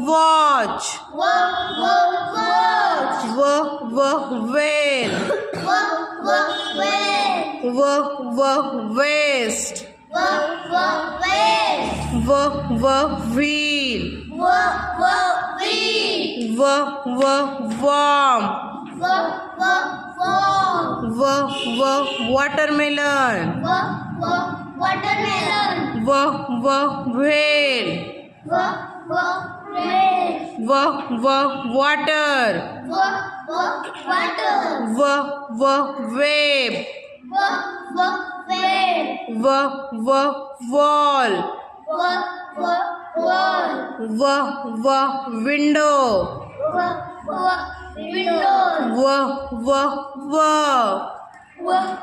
Watch. Whale. Waist. Wheel. Worm. Watermelon. Whale. Water. Wave. Wall. Window.